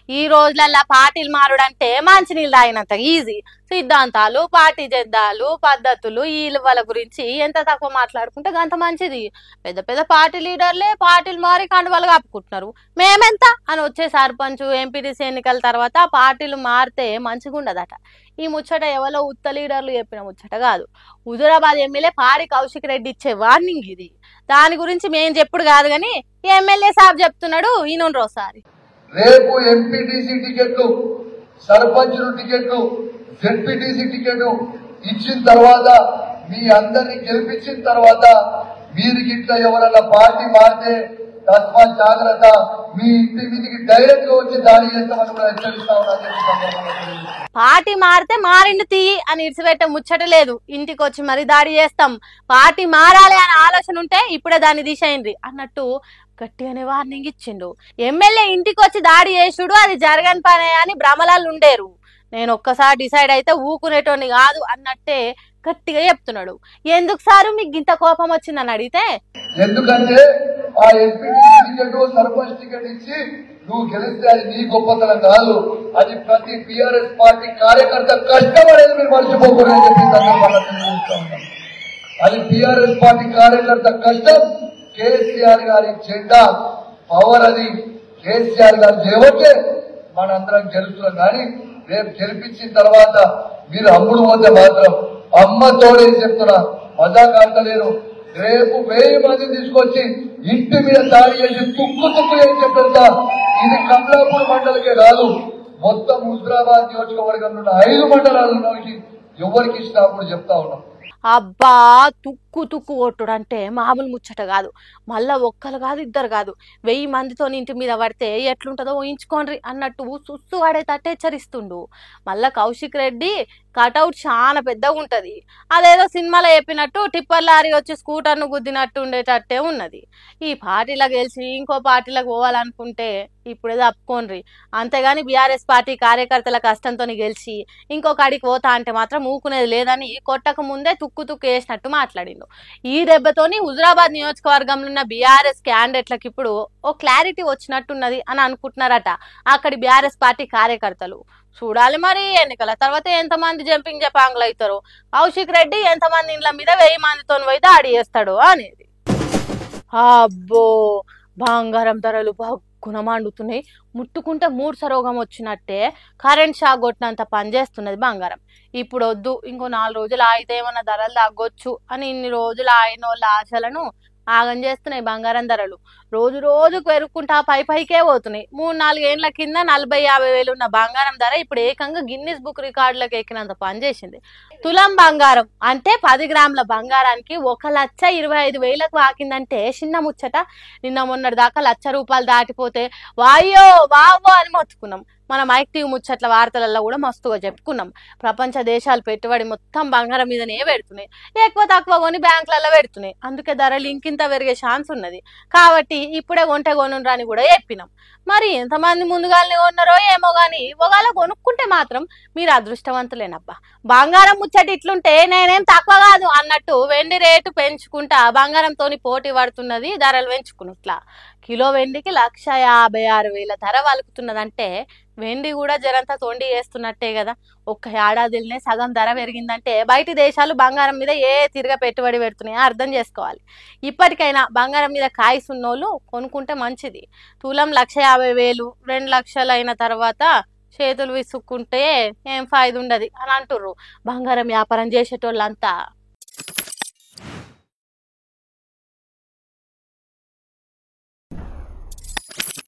ఈ రోజులల్లా పార్టీలు మారుడంటే మంచినీళ్ళు తాగినంత ఈజీ. సిద్ధాంతాలు, పార్టీ జెద్దాలు, పద్ధతులు ఈ వాళ్ళ గురించి ఎంత తక్కువ మాట్లాడుకుంటే అంత మంచిది. పెద్ద పెద్ద పార్టీ లీడర్లే పార్టీలు మారి కండువాలు కప్పుకుంటున్నారు. మేమెంత అని వచ్చే సర్పంచ్ ఎంపీటీసీ ఎన్నికల తర్వాత పార్టీలు మారితే మంచిగా ఉండదట. ఈ ముచ్చట ఎవరో ఉత్త లీడర్లు చెప్పిన ముచ్చట కాదు. హుజూరాబాద్ ఎమ్మెల్యే పాడి కౌశిక్ రెడ్డి ఇచ్చే వార్నింగ్ ఇది. దాని గురించి మేము చెప్పుడు కాదు కానీ ఎమ్మెల్యే సాబ్ చెప్తున్నాడు. ఈయన రోజుసారి రేపు ఎంపీటీసీ టికెట్లు, సర్పంచ్ టికెట్లు, జెడ్పీటీసీ టికెట్ ఇచ్చిన తర్వాత మీ అందరినీ గెలిపించిన తర్వాత మీరు గిట్లా ఎవరన్నా పార్టీ మారితే తస్మా జాగ్రత్త, మీ ఇంటి మీదికి డైరెక్ట్ గా వచ్చి దాడి చేస్తామని కూడా హెచ్చరిస్తా ఉన్నా. పార్టీ మారితే మారిండు తీ అని ఇడిచిపెట్టే ముచ్చట లేదు. ఇంటికి వచ్చి మరి దాడి చేస్తాం, పార్టీ మారాలి అనే ఆలోచన ఉంటే ఇప్పుడే దాన్ని తీసేయండి అన్నట్టు గట్టిగానే వార్నింగ్ ఇచ్చిండు. ఎమ్మెల్యే ఇంటికి వచ్చి దాడి చేసుడు అది జరగని పనే అని భ్రమలాలు ఉండేరు. నేను ఒక్కసారి డిసైడ్ అయితే ఊకునేటోని కాదు అన్నట్టే గట్టిగా చెప్తున్నాడు. ఎందుకు సారు మీకు ఇంత కోపం వచ్చిందని అడిగితే, ఎందుకంటే ఆ ఎంపీటీసీ టికెట్, సర్పంచ్ టికెట్ ఇచ్చి నువ్వు గెలిస్తే అది నీ గొప్పతనం కాదు, అది ప్రతి టీఆర్ఎస్ పార్టీ కార్యకర్త కష్టపడేది మీరు మర్చిపోకూడదని చెప్పి అది టీఆర్ఎస్ పార్టీ కార్యకర్త కష్టం. కేసీఆర్ గారి జెండా పవర్, అది కేసీఆర్ గారు చేయబట్టే మనందరం గెలుస్తున్నాం. కానీ రేపు గెలిపించిన తర్వాత మీరు అమ్ముడు పోతే మాత్రం అమ్మ తోడేసి చెప్తున్నా, మజాక్ ఆడతలేను. రేపు 1000 మందిని తీసుకొచ్చి ఇంటి మీద దాడి చేసి తుక్కు చేసి చెప్తా. ఇది కమలాపూర్ మండలికే కాదు, మొత్తం హుజూరాబాద్ నియోజకవర్గంలో ఉన్న 5 మండలాల్లో ఎవరికి ఇష్టం అప్పుడు చెప్తా ఉన్నాం. అబ్బా తుక్కు కొట్టుడు అంటే మామూలు ముచ్చట కాదు. మళ్ళా ఒక్కరు కాదు, ఇద్దరు కాదు, 1000 మందితో ఇంటి మీద పడితే ఎట్లుంటుందో ఊహించుకోండి అన్నట్టు సుస్సు వాడేటట్టు హెచ్చరిస్తుండు. మళ్ళా కౌశిక్ రెడ్డి కటౌట్ చాలా పెద్దగా ఉంటది. అదేదో సినిమాలో చెప్పినట్టు టిప్పర్ లారీ వచ్చి స్కూటర్ను గుద్దినట్టు ఉండేటట్టే ఉన్నది. ఈ పార్టీలకు గెలిచి ఇంకో పార్టీలకు పోవాలనుకుంటే ఇప్పుడే తప్పుకోండి. అంతేగాని బీఆర్ఎస్ పార్టీ కార్యకర్తల కష్టంతో గెలిచి ఇంకొక అడికి పోతా అంటే మాత్రం ఊకునేది లేదని కొట్టక ముందే తుక్కు వేసినట్టు మాట్లాడిండు. ఈ దెబ్బతోని హుజూరాబాద్ నియోజకవర్గంలో ఉన్న బీఆర్ఎస్ క్యాండిడేట్లకు ఇప్పుడు ఓ క్లారిటీ వచ్చినట్టున్నది అని అనుకుంటున్నారట అక్కడి బీఆర్ఎస్ పార్టీ కార్యకర్తలు. చూడాలి మరి ఎన్నికల తర్వాత ఎంతమంది జంపింగ్ జపాంగ్లు అవుతారు, కౌశిక్ రెడ్డి ఎంతమంది ఇండ్ల మీద 1000 మందితో పోయి దాడి చేస్తాడు అనేది. అబ్బో బంగారం ధరలు గుణమాండుతున్నాయి. ముట్టుకుంటే 3 సరోగం వచ్చినట్టే కరెంట్ షాక్ కొట్టినంత పనిచేస్తున్నది బంగారం. ఇప్పుడు వద్దు, ఇంకో 4 రోజులు ఆగితే ఏమన్నా ధరలు తగ్గొచ్చు అని ఇన్ని రోజులు ఆయన వాళ్ళ ఆశలను ఆగం చేస్తున్నాయి బంగారం ధరలు. రోజు రోజుకు పెరుగుకుంటా పైకే పోతున్నాయి. 3-4 ఏళ్ల కింద 40-50 వేలు ఉన్న బంగారం ధర ఇప్పుడు ఏకంగా గిన్నిస్ బుక్ రికార్డులకు ఎక్కినంత పనిచేసింది. తులం బంగారం అంటే 10 గ్రాముల బంగారానికి 1,25,000కు వాకిందంటే చిన్న ముచ్చట. నిన్న మొన్నటి దాకా ₹1,00,000 దాటిపోతే వాయ్యో వావో అని మొత్తుకున్నాం. మన మైక్ టీవీ ముచ్చట్ల వార్తలలో కూడా మస్తుగా చెప్పుకున్నాం. ప్రపంచ దేశాలు పెట్టుబడి మొత్తం బంగారం మీదనే పెడుతున్నాయి, ఎక్కువ తక్కువ కొని బ్యాంకులలో పెడుతున్నాయి. అందుకే ధరలు ఇంకింత పెరిగే ఛాన్స్ ఉన్నది. కాబట్టి ఇప్పుడే కొనుండ్రా అని కూడా చెప్పినాం. మరి ఎంతమంది ముందుగానే కొన్నారో ఏమో గానీ ఒకవేళ కొనుక్కుంటే మాత్రం మీరు అదృష్టవంతులేనబ్బా. బంగారం ముచ్చట ఇట్లుంటే నేనేం తక్కువ కాదు అన్నట్టు వెండి రేటు పెంచుకుంటా బంగారంతోని పోటీ పడుతున్నది ధరలు పెంచుకున్నట్లా. కిలో వెండికి 1,56,000 ధర వలుకుతున్నదంటే వెండి కూడా జరంతా తొండి చేస్తున్నట్టే కదా. ఒక్క ఏడాదిలోనే సగం ధర పెరిగిందంటే బయటి దేశాలు బంగారం మీద ఏ తిరిగా పెట్టుబడి పెడుతున్నాయో అర్థం చేసుకోవాలి. ఇప్పటికైనా బంగారం మీద కాయసున్నోళ్ళు కొనుక్కుంటే మంచిది. తులం 1,50,000, 2 లక్షలు అయిన తర్వాత చేతులు విసుక్కుంటే ఏం ఫాయిదా ఉండదు అని అంటుర్రు బంగారం వ్యాపారం చేసేటోళ్ళంతా.